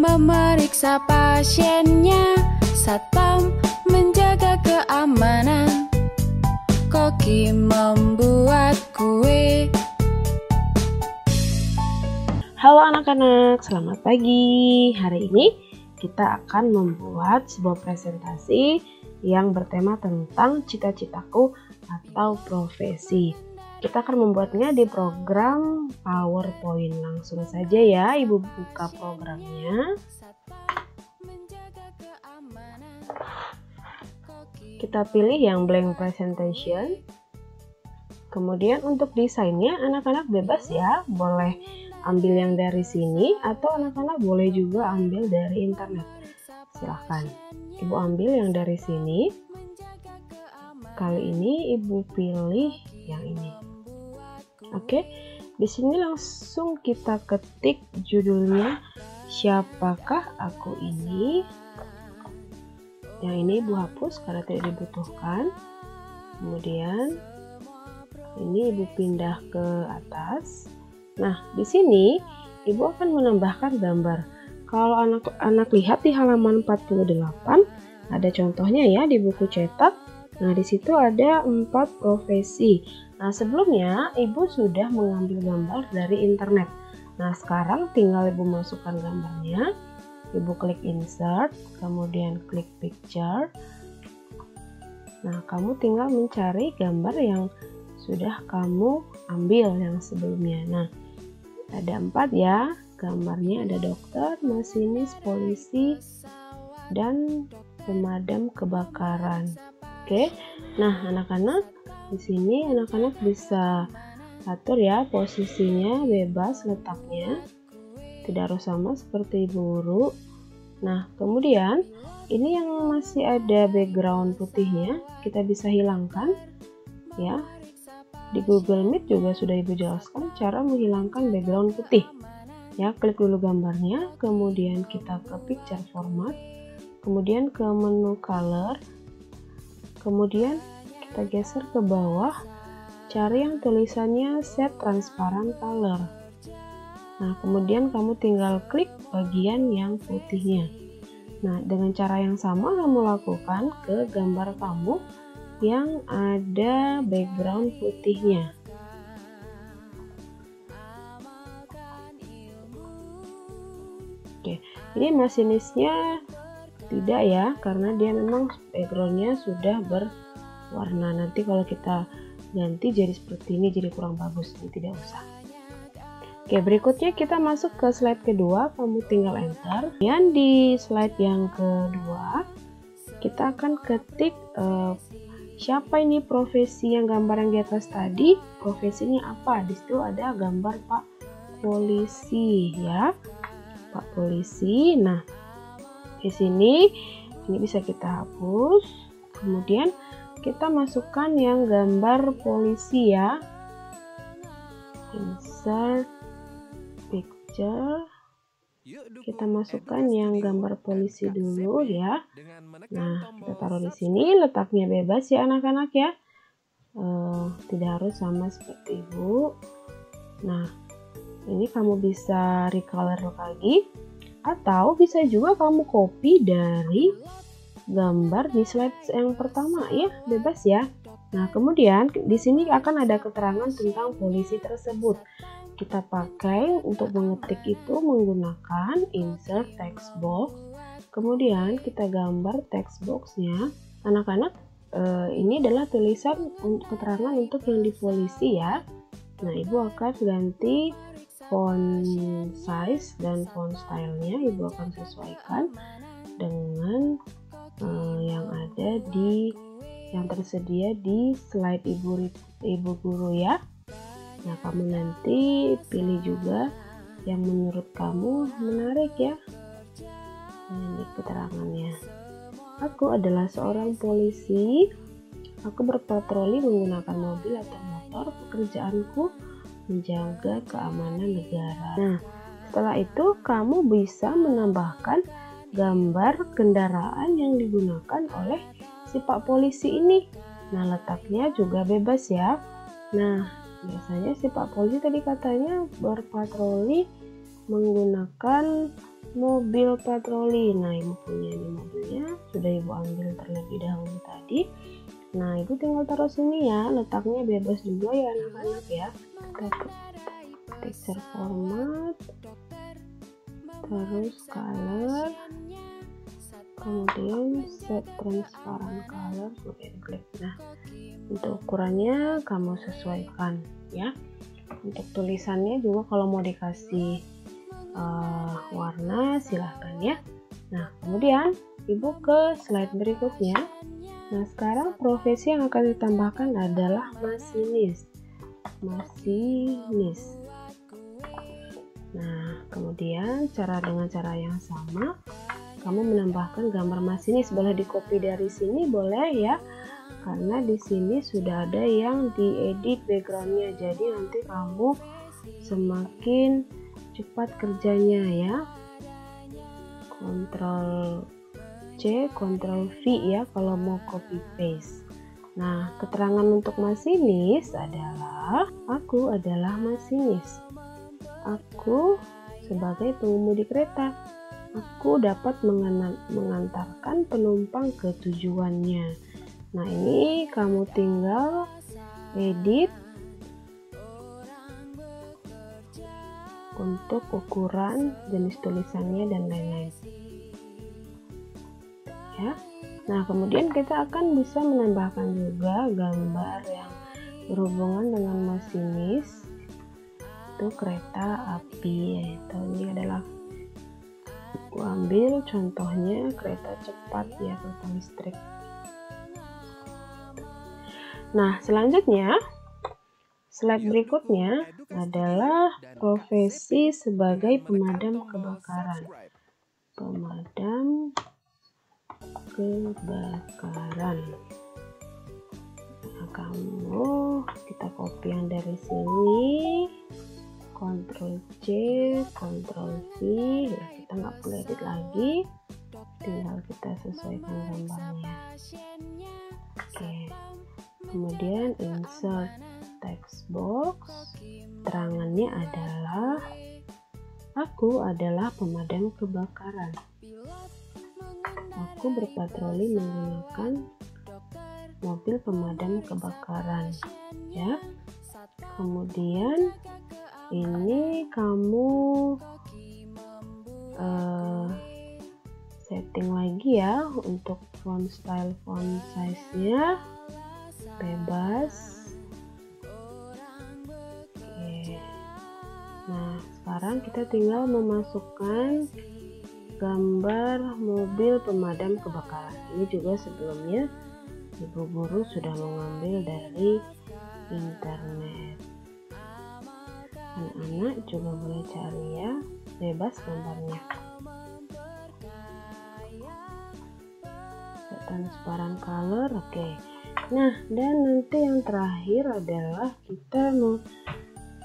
memeriksa pasiennya, satpam menjaga keamanan, koki membuat kue. Halo anak-anak, selamat pagi. Hari ini kita akan membuat sebuah presentasi yang bertema tentang cita-citaku atau profesi. Kita akan membuatnya di program PowerPoint. Langsung saja ya, Ibu buka programnya. Kita pilih yang blank presentation. Kemudian untuk desainnya anak-anak bebas ya, boleh ambil yang dari sini atau anak-anak boleh juga ambil dari internet. Silahkan, Ibu ambil yang dari sini. Kali ini Ibu pilih yang ini. Oke, di sini langsung kita ketik judulnya, siapakah aku ini. Yang ini Ibu hapus karena tidak dibutuhkan. Kemudian ini Ibu pindah ke atas. Nah, di sini Ibu akan menambahkan gambar. Kalau anak-anak lihat di halaman 48, ada contohnya ya di buku cetak. Nah, di situ ada 4 profesi. Nah, sebelumnya Ibu sudah mengambil gambar dari internet. Nah, sekarang tinggal Ibu masukkan gambarnya. Ibu klik insert, kemudian klik picture. Nah, kamu tinggal mencari gambar yang sudah kamu ambil yang sebelumnya. Nah, ada 4 ya. Gambarnya ada dokter, masinis, polisi, dan pemadam kebakaran. Oke. Nah, anak-anak di sini anak-anak bisa atur ya posisinya, bebas letaknya. Tidak harus sama seperti Ibu guru. Nah, kemudian ini yang masih ada background putihnya, kita bisa hilangkan ya. Di Google Meet juga sudah Ibu jelaskan cara menghilangkan background putih. Ya, klik dulu gambarnya, kemudian kita ke picture format, kemudian ke menu color, kemudian kita geser ke bawah, cari yang tulisannya set transparent color. Nah, kemudian kamu tinggal klik bagian yang putihnya. Nah, dengan cara yang sama kamu lakukan ke gambar kamu yang ada background putihnya. Oke, ini masinisnya tidak ya, karena dia memang backgroundnya sudah berwarna. Nanti kalau kita ganti jadi seperti ini jadi kurang bagus, ini tidak usah. Oke, berikutnya kita masuk ke slide kedua, kamu tinggal enter. Dan di slide yang kedua kita akan ketik siapa ini profesi yang gambar yang di atas tadi, profesinya apa. Di situ ada gambar Pak Polisi ya, Pak Polisi. Nah, di sini ini bisa kita hapus. Kemudian kita masukkan yang gambar polisi ya. Insert picture. Kita masukkan yang gambar polisi dulu ya. Nah, kita taruh di sini, letaknya bebas ya anak-anak ya. Tidak harus sama seperti Ibu. Nah, ini kamu bisa recolor lagi. Atau bisa juga kamu copy dari gambar di slide yang pertama ya, bebas ya. Nah, kemudian di sini akan ada keterangan tentang polisi tersebut. Kita pakai untuk mengetik itu menggunakan insert text box. Kemudian kita gambar text boxnya. Anak-anak, ini adalah tulisan keterangan untuk yang di polisi ya. Nah, Ibu akan ganti font size dan font stylenya. Ibu akan sesuaikan dengan yang ada yang tersedia di slide ibu guru ya. Nah, kamu nanti pilih juga yang menurut kamu menarik ya. Ini keterangannya. Aku adalah seorang polisi. Aku berpatroli menggunakan mobil atau motor. Pekerjaanku menjaga keamanan negara. Nah, setelah itu kamu bisa menambahkan gambar kendaraan yang digunakan oleh si Pak Polisi ini. Nah, letaknya juga bebas ya. Nah, biasanya si Pak Polisi tadi katanya berpatroli menggunakan mobil patroli. Nah, ibu punya ini mobilnya, sudah ibu ambil terlebih dahulu tadi. Nah, ibu tinggal taruh sini ya, letaknya bebas juga ya anak-anak ya. Kita picture format, terus color, kemudian set transparent color, kemudian klik. Nah, untuk ukurannya kamu sesuaikan ya. Untuk tulisannya juga kalau mau dikasih warna silahkan ya. Nah, kemudian ibu ke slide berikutnya. Nah, sekarang profesi yang akan ditambahkan adalah masinis. Nah, kemudian dengan cara yang sama kamu menambahkan gambar masinis. Boleh di copy dari sini, boleh ya, karena di sini sudah ada yang diedit backgroundnya, jadi nanti kamu semakin cepat kerjanya ya. Ctrl C, Ctrl V ya kalau mau copy paste. Nah, keterangan untuk masinis adalah aku adalah masinis. Aku sebagai pengemudi kereta. Aku dapat mengantarkan penumpang ke tujuannya. Nah, ini kamu tinggal edit untuk ukuran, jenis tulisannya dan lain-lain. Ya. Nah, kemudian kita akan bisa menambahkan juga gambar yang berhubungan dengan masinis. Itu kereta api. Ini adalah aku ambil contohnya kereta cepat ya, kereta listrik. Nah, selanjutnya slide berikutnya adalah profesi sebagai pemadam kebakaran. Pemadam kebakaran. Nah, kita copy yang dari sini, Ctrl C, Ctrl V, ya, kita nggak perlu edit lagi, tinggal kita sesuaikan gambarnya. Oke, kemudian insert text box, terangannya adalah aku adalah pemadam kebakaran. Aku berpatroli menggunakan mobil pemadam kebakaran ya. Kemudian ini kamu setting lagi ya untuk font style, font size nya bebas. Oke. Nah, sekarang kita tinggal memasukkan gambar mobil pemadam kebakaran. Ini juga sebelumnya ibu guru sudah mengambil dari internet. Anak-anak juga boleh cari ya, bebas gambarnya. Transparent color, oke. Nah, dan nanti yang terakhir adalah kita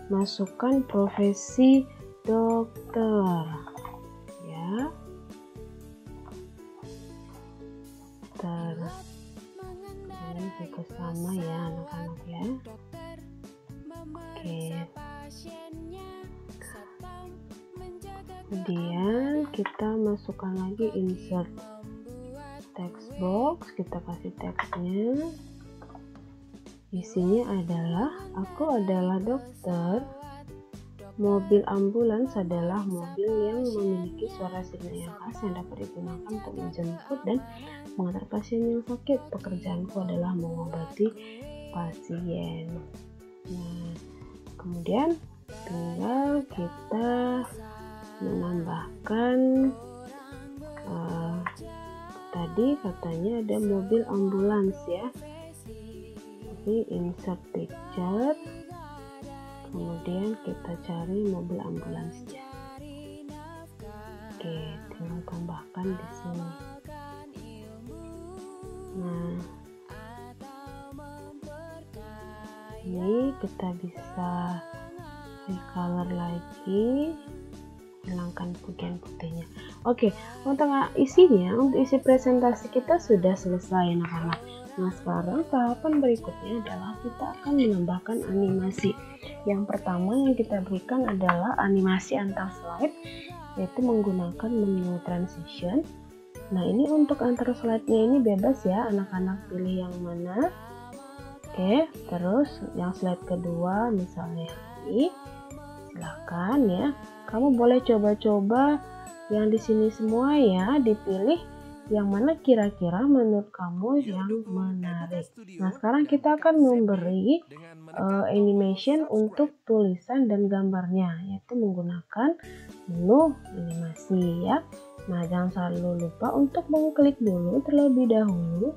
memasukkan profesi dokter ya. Ini juga sama ya anak-anak ya. Oke. Kemudian kita masukkan lagi insert text box, kita kasih teksnya. Isinya adalah aku adalah dokter. Mobil ambulans adalah mobil yang memiliki suara sirine yang khas yang dapat digunakan untuk menjemput dan mengantar pasien yang sakit. Pekerjaanku adalah mengobati pasien. Nah, kemudian tinggal kita menambahkan tadi katanya ada mobil ambulans ya. Jadi insert picture, kemudian kita cari mobil ambulansnya. Oke, tinggal tambahkan di sini. Nah, ini kita bisa recolor lagi, hilangkan bagian putihnya. Oke, untuk isinya, untuk isi presentasi kita sudah selesai anak-anak. Nah, sekarang tahapan berikutnya adalah kita akan menambahkan animasi. Yang pertama yang kita berikan adalah animasi antar slide yaitu menggunakan menu transition. Nah, ini untuk antar slide-nya ini bebas ya, anak-anak pilih yang mana. Oke, terus yang slide kedua misalnya ini, silahkan ya. Kamu boleh coba-coba yang di sini semua ya, dipilih yang mana kira-kira menurut kamu yang menarik. Nah, sekarang kita akan memberi animation untuk tulisan dan gambarnya, yaitu menggunakan menu animasi ya. Nah, jangan selalu lupa untuk mengklik dulu terlebih dahulu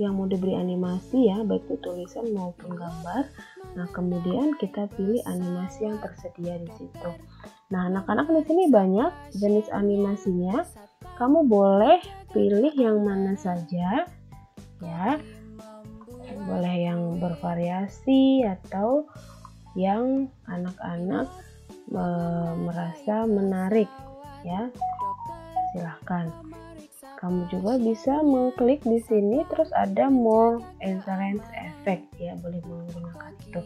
yang mau diberi animasi ya, baik itu tulisan maupun gambar. Nah, kemudian kita pilih animasi yang tersedia di situ. Nah, anak-anak di sini banyak jenis animasinya. Kamu boleh pilih yang mana saja ya. Boleh yang bervariasi atau yang anak-anak merasa menarik ya. Silahkan. Kamu juga bisa mengklik di sini, terus ada more entrance effect ya, boleh menggunakan itu.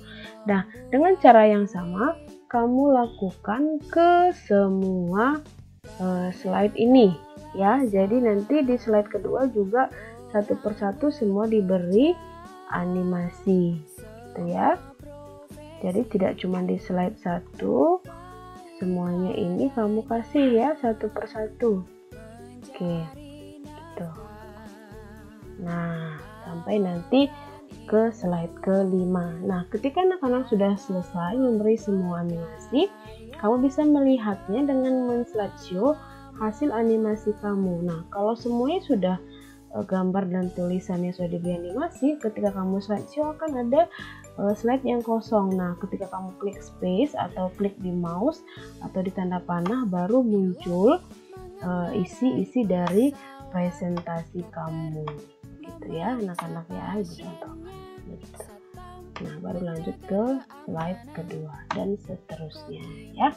Nah, dengan cara yang sama kamu lakukan ke semua slide ini ya. Jadi nanti di slide kedua juga satu persatu semua diberi animasi gitu ya. Jadi tidak cuma di slide 1, semuanya ini kamu kasih ya satu persatu. Oke. Nah, sampai nanti ke slide ke-5. Nah, ketika anak-anak sudah selesai memberi semua animasi, kamu bisa melihatnya dengan men-slideshow hasil animasi kamu. Nah, kalau semuanya sudah gambar dan tulisannya sudah diberi animasi, ketika kamu slideshow akan ada slide yang kosong. Nah, ketika kamu klik space atau klik di mouse atau di tanda panah, baru muncul isi-isi dari presentasi kamu gitu ya anak-anak ya, ibu contoh begitu. Nah, baru lanjut ke slide kedua dan seterusnya ya.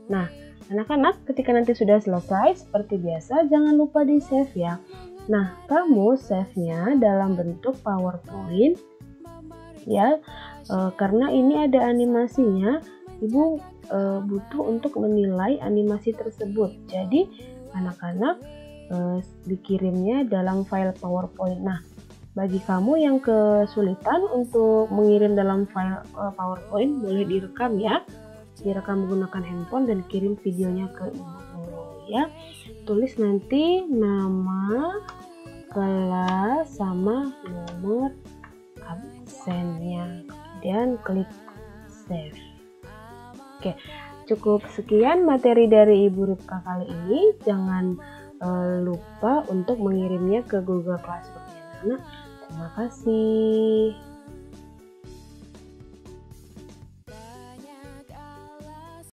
Nah, anak-anak ketika nanti sudah selesai seperti biasa jangan lupa di save ya. Nah, kamu save-nya dalam bentuk PowerPoint ya, karena ini ada animasinya. Ibu butuh untuk menilai animasi tersebut. Jadi anak-anak dikirimnya dalam file PowerPoint. Nah, bagi kamu yang kesulitan untuk mengirim dalam file PowerPoint, boleh direkam ya. Direkam menggunakan handphone dan kirim videonya ke ibu guru ya. Tulis nanti nama, kelas, sama nomor absennya. Kemudian klik save. Oke, cukup sekian materi dari Ibu Ripka kali ini. Jangan lupa untuk mengirimnya ke Google Classroom. Terima kasih.